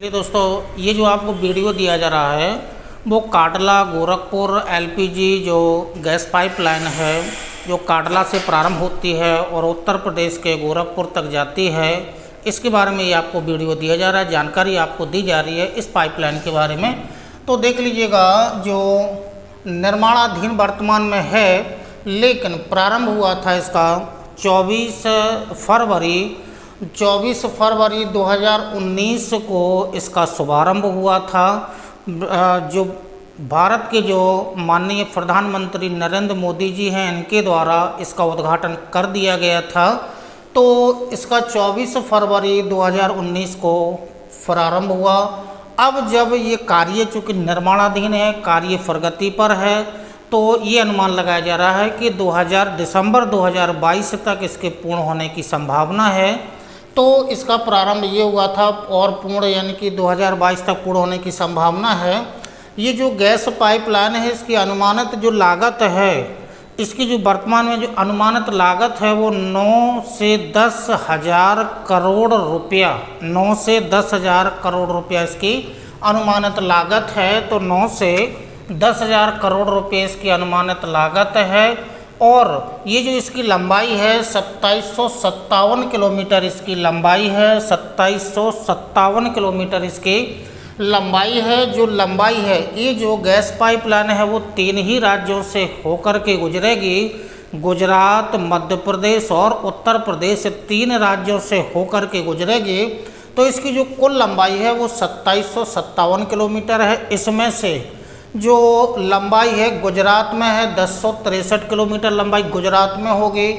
चलिए दोस्तों, ये जो आपको वीडियो दिया जा रहा है वो काटला गोरखपुर एलपीजी जो गैस पाइपलाइन है जो काटला से प्रारंभ होती है और उत्तर प्रदेश के गोरखपुर तक जाती है। इसके बारे में ये आपको वीडियो दिया जा रहा है, जानकारी आपको दी जा रही है इस पाइपलाइन के बारे में। तो देख लीजिएगा, जो निर्माणाधीन वर्तमान में है, लेकिन प्रारंभ हुआ था इसका 24 फरवरी 2019 को इसका शुभारंभ हुआ था। जो भारत के जो माननीय प्रधानमंत्री नरेंद्र मोदी जी हैं, इनके द्वारा इसका उद्घाटन कर दिया गया था। तो इसका 24 फरवरी 2019 को प्रारंभ हुआ। अब जब ये कार्य चूँकि निर्माणाधीन है, कार्य प्रगति पर है, तो ये अनुमान लगाया जा रहा है कि दिसंबर 2022 तक इसके पूर्ण होने की संभावना है। तो इसका प्रारंभ ये हुआ था और पूर्ण यानी कि 2022 तक पूर्ण होने की संभावना है। ये जो गैस पाइपलाइन है, इसकी अनुमानित जो लागत है, इसकी जो वर्तमान में जो अनुमानित लागत है वो 9 से 10 हज़ार करोड़ रुपया 9 से 10 हज़ार करोड़ रुपया इसकी अनुमानित लागत है। तो 9 से 10 हज़ार करोड़ रुपये इसकी अनुमानित लागत है। और ये जो इसकी लंबाई है 2757 किलोमीटर इसकी लंबाई है, 2757 किलोमीटर इसकी लंबाई है। जो लंबाई है, ये जो गैस पाइपलाइन है वो 3 ही राज्यों से होकर के गुजरेगी। गुजरात, मध्य प्रदेश और उत्तर प्रदेश, 3 राज्यों से होकर के गुजरेगी। तो इसकी जो कुल लंबाई है वो 2757 किलोमीटर है। इसमें से जो लंबाई है गुजरात में है 1063 किलोमीटर लंबाई गुजरात में होगी,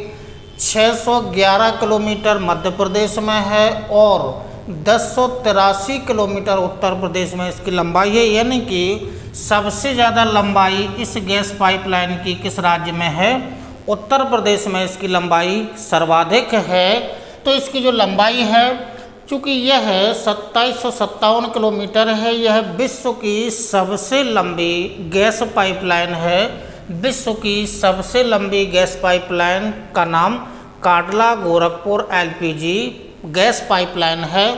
611 किलोमीटर मध्य प्रदेश में है और 1083 किलोमीटर उत्तर प्रदेश में इसकी लंबाई है। यानी कि सबसे ज़्यादा लंबाई इस गैस पाइपलाइन की किस राज्य में है? उत्तर प्रदेश में इसकी लंबाई सर्वाधिक है। तो इसकी जो लंबाई है, चूँकि यह 2757 किलोमीटर है, यह विश्व की सबसे लंबी गैस पाइपलाइन है। विश्व की सबसे लंबी गैस पाइपलाइन का नाम काटला गोरखपुर एलपीजी गैस पाइपलाइन है।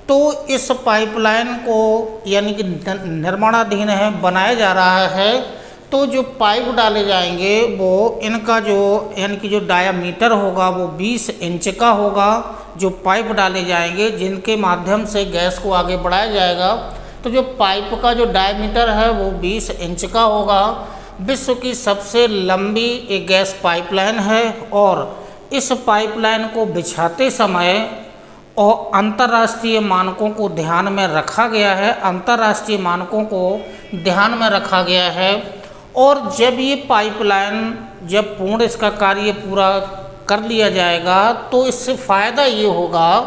तो इस पाइपलाइन को यानी कि निर्माणाधीन है, बनाया जा रहा है। तो जो पाइप डाले जाएंगे वो इनका जो यानी कि जो डायामीटर होगा वो 20 इंच का होगा। जो पाइप डाले जाएंगे जिनके माध्यम से गैस को आगे बढ़ाया जाएगा, तो जो पाइप का जो डायामीटर है वो 20 इंच का होगा। विश्व की सबसे लंबी एक गैस पाइपलाइन है और इस पाइपलाइन को बिछाते समय और अंतर्राष्ट्रीय मानकों को ध्यान में रखा गया है। अंतर्राष्ट्रीय मानकों को ध्यान में रखा गया है। और जब ये पाइपलाइन जब पूर्ण इसका कार्य पूरा कर लिया जाएगा, तो इससे फ़ायदा ये होगा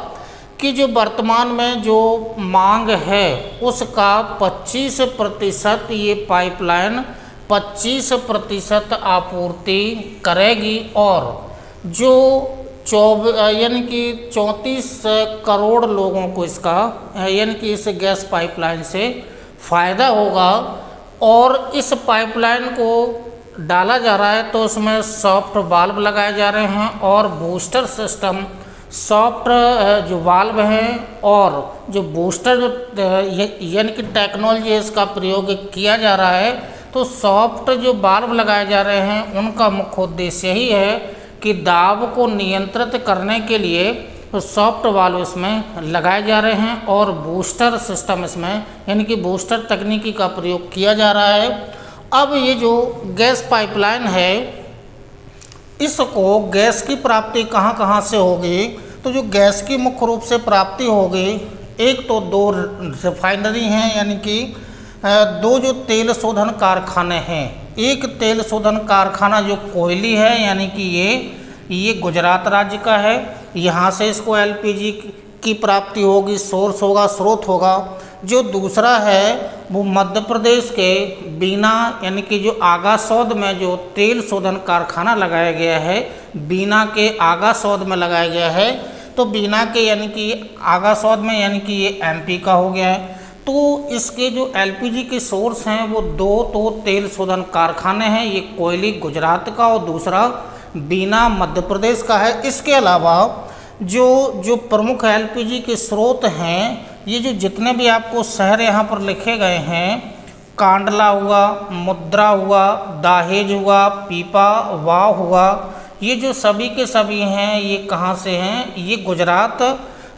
कि जो वर्तमान में जो मांग है उसका 25% ये पाइपलाइन 25% आपूर्ति करेगी। और जो यानी कि 34 करोड़ लोगों को इसका यानी कि इस गैस पाइपलाइन से फ़ायदा होगा। और इस पाइपलाइन को डाला जा रहा है तो उसमें सॉफ्ट वाल्व लगाए जा रहे हैं और बूस्टर सिस्टम, सॉफ्ट जो वाल्व हैं और जो बूस्टर यानी कि टेक्नोलॉजी है इसका प्रयोग किया जा रहा है। तो सॉफ्ट जो वाल्व लगाए जा रहे हैं उनका मुख्य उद्देश्य यही है कि दाब को नियंत्रित करने के लिए सॉफ्ट वाल्व इसमें लगाए जा रहे हैं और बूस्टर सिस्टम इसमें यानी कि बूस्टर तकनीकी का प्रयोग किया जा रहा है। अब ये जो गैस पाइपलाइन है, इसको गैस की प्राप्ति कहाँ कहाँ से होगी? तो जो गैस की मुख्य रूप से प्राप्ति होगी, एक तो 2 रिफाइनरी हैं, यानी कि 2 जो तेल शोधन कारखाने हैं। एक तेल शोधन कारखाना जो कोयली है, यानी कि ये गुजरात राज्य का है, यहाँ से इसको एलपीजी की प्राप्ति होगी, सोर्स होगा, स्रोत होगा। जो दूसरा है वो मध्य प्रदेश के बीना यानी कि जो आगासौद में जो तेल शोधन कारखाना लगाया गया है, बीना के आगासौद में लगाया गया है। तो बीना के यानी कि आगासौद में यानी कि ये एमपी का हो गया है। तो इसके जो एलपीजी के सोर्स हैं वो 2 तेल शोधन कारखाने हैं। ये कोयली गुजरात का और दूसरा बीना मध्य प्रदेश का है। इसके अलावा जो प्रमुख एलपीजी के स्रोत हैं ये जो जितने भी आपको शहर यहाँ पर लिखे गए हैं, कांडला हुआ, मुद्रा हुआ, दाहेज हुआ, पीपा वाव हुआ, ये जो सभी के सभी हैं ये कहाँ से हैं? ये गुजरात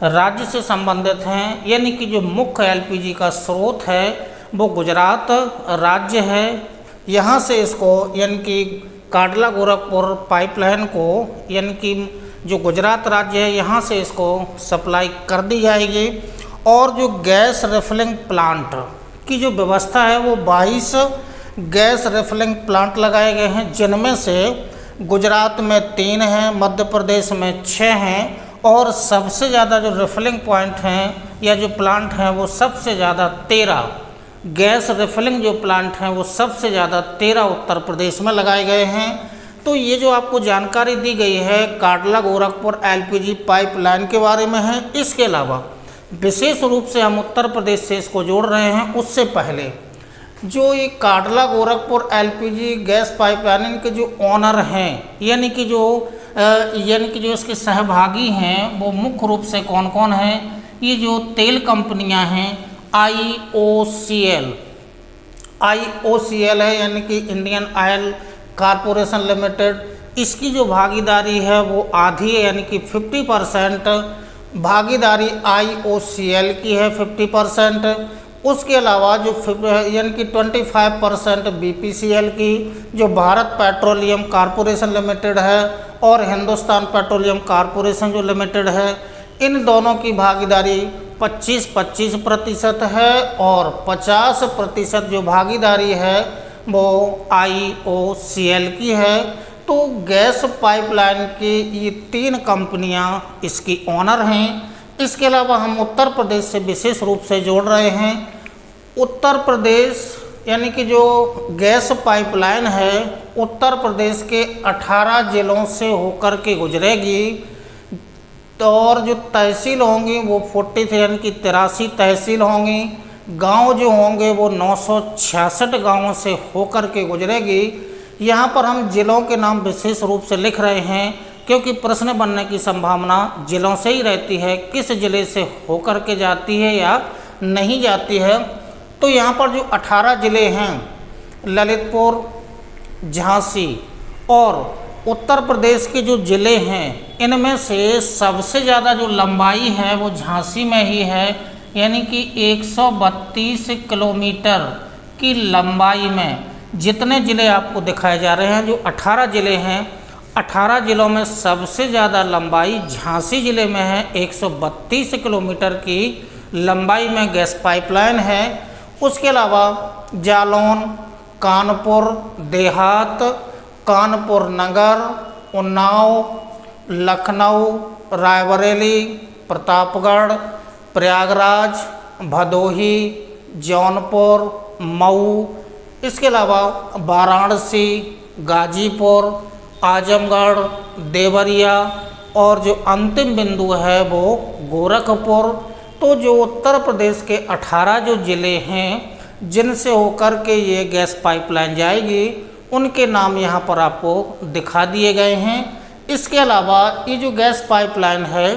राज्य से संबंधित हैं। यानी कि जो मुख्य एलपीजी का स्रोत है वो गुजरात राज्य है। यहाँ से इसको यानी कि कांडला गोरखपुर पाइपलाइन को यानी कि जो गुजरात राज्य है यहाँ से इसको सप्लाई कर दी जाएगी। और जो गैस रिफिलिंग प्लांट की जो व्यवस्था है वो 22 गैस रिफिलिंग प्लांट लगाए गए हैं, जिनमें से गुजरात में 3 हैं, मध्य प्रदेश में 6 हैं और सबसे ज़्यादा जो रिफिलिंग पॉइंट हैं या जो प्लांट हैं वो सबसे ज़्यादा 13 गैस रिफिलिंग जो प्लांट हैं वो सबसे ज़्यादा 13 उत्तर प्रदेश में लगाए गए हैं। तो ये जो आपको जानकारी दी गई है कांडला गोरखपुर एलपीजी पाइपलाइन के बारे में है। इसके अलावा विशेष रूप से हम उत्तर प्रदेश से इसको जोड़ रहे हैं। उससे पहले जो ये Kandla Gorakhpur LPG gas pipeline के जो ऑनर हैं यानी कि जो इसके सहभागी हैं वो मुख्य रूप से कौन कौन हैं? ये जो तेल कंपनियां हैं IOCL है यानी कि इंडियन ऑयल कॉरपोरेशन लिमिटेड, इसकी जो भागीदारी है वो आधी है यानी कि 50% भागीदारी IOCL की है 50%। उसके अलावा जो यानी कि 25% BPCL की जो भारत पेट्रोलियम कॉरपोरेशन लिमिटेड है और हिंदुस्तान पेट्रोलियम कॉरपोरेशन जो लिमिटेड है, इन दोनों की भागीदारी 25% है और 50% जो भागीदारी है वो IOCL की है। तो गैस पाइपलाइन की ये 3 कंपनियां इसकी ऑनर हैं। इसके अलावा हम उत्तर प्रदेश से विशेष रूप से जोड़ रहे हैं। उत्तर प्रदेश यानी कि जो गैस पाइपलाइन है उत्तर प्रदेश के 18 जिलों से होकर के गुजरेगी। तो और जो तहसील होंगी वो 43 यानी कि 83 तहसील होंगी। गांव जो होंगे वो 966 गांवों से होकर के गुजरेगी। यहाँ पर हम जिलों के नाम विशेष रूप से लिख रहे हैं क्योंकि प्रश्न बनने की संभावना जिलों से ही रहती है, किस जिले से होकर के जाती है या नहीं जाती है। तो यहाँ पर जो 18 जिले हैं ललितपुर, झांसी और उत्तर प्रदेश के जो ज़िले हैं इनमें से सबसे ज़्यादा जो लंबाई है वो झांसी में ही है यानी कि 132 किलोमीटर की लंबाई में जितने ज़िले आपको दिखाए जा रहे हैं, जो 18 ज़िले हैं, 18 ज़िलों में सबसे ज़्यादा लंबाई झांसी ज़िले में है। 132 किलोमीटर की लंबाई में गैस पाइपलाइन है। उसके अलावा जालौन, कानपुर देहात, कानपुर नगर, उन्नाव, लखनऊ, रायबरेली, प्रतापगढ़, प्रयागराज, भदोही, जौनपुर, मऊ, इसके अलावा वाराणसी, गाजीपुर, आजमगढ़, देवरिया और जो अंतिम बिंदु है वो गोरखपुर। तो जो उत्तर प्रदेश के 18 जो ज़िले हैं जिनसे होकर के ये गैस पाइपलाइन जाएगी उनके नाम यहाँ पर आपको दिखा दिए गए हैं। इसके अलावा ये जो गैस पाइपलाइन है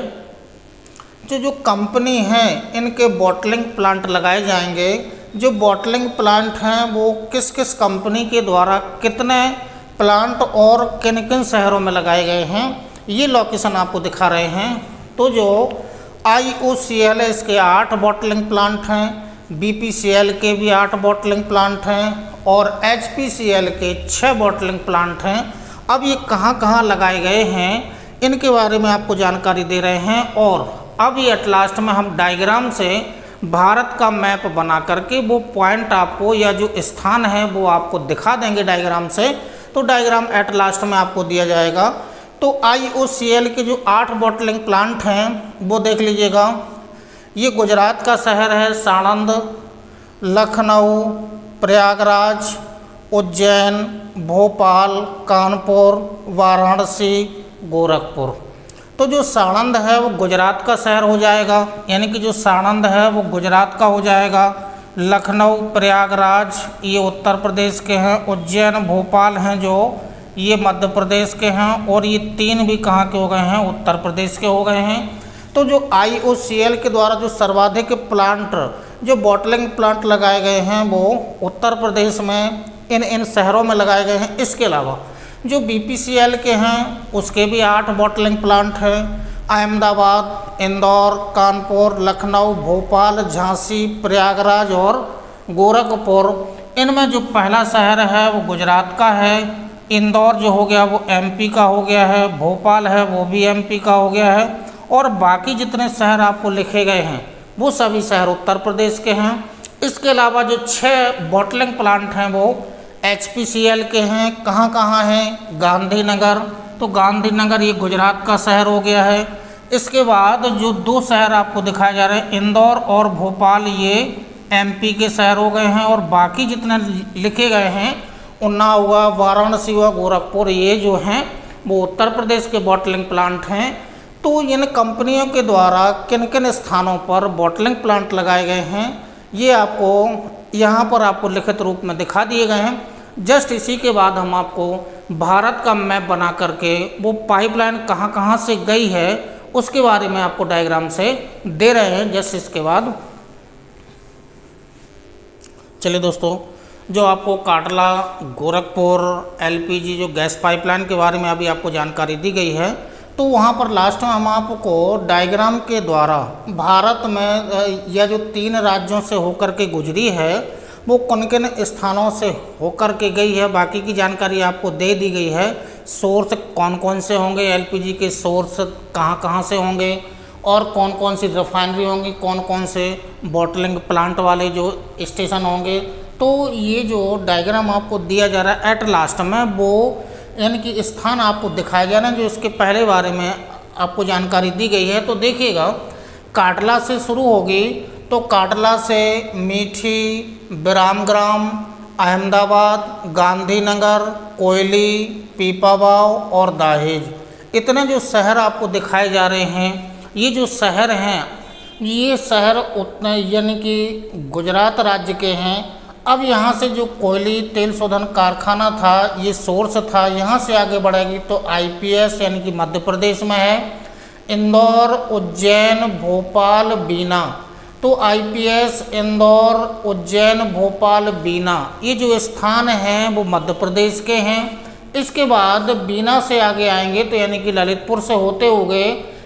जो कंपनी हैं इनके बॉटलिंग प्लांट लगाए जाएंगे। जो बॉटलिंग प्लांट हैं वो किस किस कंपनी के द्वारा कितने प्लांट और किन किन शहरों में लगाए गए हैं ये लोकेशन आपको दिखा रहे हैं। तो जो IOCL है इसके 8 बॉटलिंग प्लांट हैं, BPCL के भी 8 बॉटलिंग प्लांट हैं और HPCL के 6 बॉटलिंग प्लांट हैं। अब ये कहाँ कहाँ लगाए गए हैं इनके बारे में आपको जानकारी दे रहे हैं। और अब ये एट लास्ट में हम डायग्राम से भारत का मैप बना करके वो पॉइंट आपको या जो स्थान है वो आपको दिखा देंगे डायग्राम से। तो डायग्राम एट लास्ट में आपको दिया जाएगा। तो IOCL के जो 8 बॉटलिंग प्लांट हैं वो देख लीजिएगा। ये गुजरात का शहर है साणंद, लखनऊ, प्रयागराज, उज्जैन, भोपाल, कानपुर, वाराणसी, गोरखपुर। तो जो साणंद है वो गुजरात का शहर हो जाएगा यानी कि जो साणंद है वो गुजरात का हो जाएगा। लखनऊ, प्रयागराज ये उत्तर प्रदेश के हैं। उज्जैन, भोपाल हैं जो ये मध्य प्रदेश के हैं। और ये 3 भी कहाँ के हो गए हैं? उत्तर प्रदेश के हो गए हैं। तो जो IOCL के द्वारा जो सर्वाधिक प्लांट जो बॉटलिंग प्लांट लगाए गए हैं वो उत्तर प्रदेश में इन शहरों में लगाए गए हैं। इसके अलावा जो BPCL के हैं उसके भी 8 बॉटलिंग प्लांट हैं। अहमदाबाद, इंदौर, कानपुर, लखनऊ, भोपाल, झांसी, प्रयागराज और गोरखपुर, इनमें जो पहला शहर है वो गुजरात का है। इंदौर जो हो गया वो MP का हो गया है, भोपाल है वो भी MP का हो गया है, और बाकी जितने शहर आपको लिखे गए हैं वो सभी शहर उत्तर प्रदेश के हैं। इसके अलावा जो 6 बॉटलिंग प्लांट हैं वो HPCL के हैं। कहाँ कहाँ हैं? गांधीनगर, तो गांधीनगर ये गुजरात का शहर हो गया है। इसके बाद जो 2 शहर आपको दिखाए जा रहे हैं इंदौर और भोपाल, ये MP के शहर हो गए हैं, और बाकी जितने लिखे गए हैं उन्नाव हुआ, वाराणसी हुआ, गोरखपुर, ये जो हैं वो उत्तर प्रदेश के बॉटलिंग प्लांट हैं। तो इन कंपनियों के द्वारा किन किन स्थानों पर बॉटलिंग प्लांट लगाए गए हैं ये आपको यहाँ पर आपको लिखित रूप में दिखा दिए गए हैं। जस्ट इसी के बाद हम आपको भारत का मैप बना करके वो पाइपलाइन कहाँ कहाँ से गई है उसके बारे में आपको डायग्राम से दे रहे हैं। जस्ट इसके बाद चलिए दोस्तों, जो आपको काटला गोरखपुर LPG जो गैस पाइपलाइन के बारे में अभी आपको जानकारी दी गई है, तो वहाँ पर लास्ट में हम आपको डायग्राम के द्वारा भारत में यह जो 3 राज्यों से होकर के गुजरी है वो किन किन स्थानों से होकर के गई है, बाकी की जानकारी आपको दे दी गई है। सोर्स कौन कौन से होंगे, LPG के सोर्स कहाँ कहाँ से होंगे, और कौन कौन सी रिफाइनरी होंगी, कौन कौन से बॉटलिंग प्लांट वाले जो स्टेशन होंगे। तो ये जो डायग्राम आपको दिया जा रहा है एट लास्ट में वो यानी कि स्थान आपको दिखाया गया ना, जो इसके पहले बारे में आपको जानकारी दी गई है। तो देखिएगा, काटला से शुरू होगी, तो काटला से मीठी, विरामग्राम, अहमदाबाद, गांधीनगर, कोयली, पीपावाव और दहेज, इतने जो शहर आपको दिखाए जा रहे हैं, ये जो शहर हैं ये शहर उतने यानी कि गुजरात राज्य के हैं। अब यहाँ से जो कोयली तेल शोधन कारखाना था, ये सोर्स था, यहाँ से आगे बढ़ेगी तो IPS यानी कि मध्य प्रदेश में है। इंदौर, उज्जैन, भोपाल, बीना, तो IPS इंदौर, उज्जैन, भोपाल, बीना, ये जो स्थान हैं वो मध्य प्रदेश के हैं। इसके बाद बीना से आगे आएंगे तो यानी कि ललितपुर से होते हुए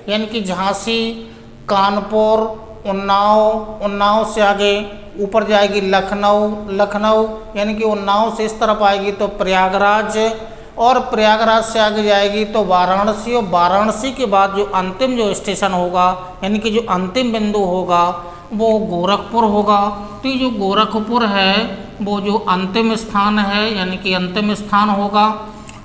यानी कि झांसी, कानपुर, उन्नाव से आगे ऊपर जाएगी लखनऊ यानी कि उन्नाव से इस तरफ आएगी तो प्रयागराज, और प्रयागराज से आगे जाएगी तो वाराणसी, और वाराणसी के बाद जो अंतिम जो स्टेशन होगा यानी कि जो अंतिम बिंदु होगा वो गोरखपुर होगा। तो ये जो गोरखपुर है वो जो अंतिम स्थान है यानी कि अंतिम स्थान होगा।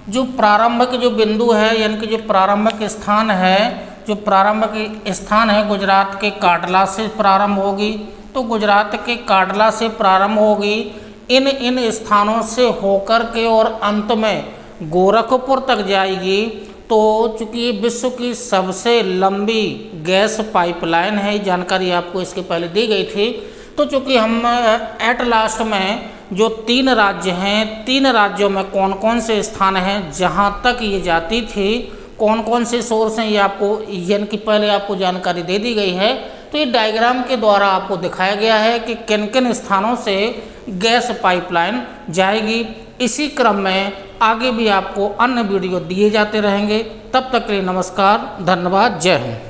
जो प्रारंभिक जो बिंदु है यानी कि जो प्रारंभिक स्थान है, जो प्रारंभिक स्थान है गुजरात के काटला से प्रारंभ होगी, तो गुजरात के काटला से प्रारंभ होगी, इन स्थानों से होकर के और अंत में गोरखपुर तक जाएगी। तो चूँकि ये विश्व की सबसे लंबी गैस पाइपलाइन है, जानकारी आपको इसके पहले दी गई थी। तो चूँकि हम एट लास्ट में जो 3 राज्य हैं, 3 राज्यों में कौन कौन से स्थान हैं जहाँ तक ये जाती थी, कौन कौन से सोर्स हैं, ये आपको यानी कि पहले आपको जानकारी दे दी गई है। तो ये डायग्राम के द्वारा आपको दिखाया गया है कि किन किन स्थानों से गैस पाइपलाइन जाएगी। इसी क्रम में आगे भी आपको अन्य वीडियो दिए जाते रहेंगे। तब तक के लिए नमस्कार, धन्यवाद, जय हिंद।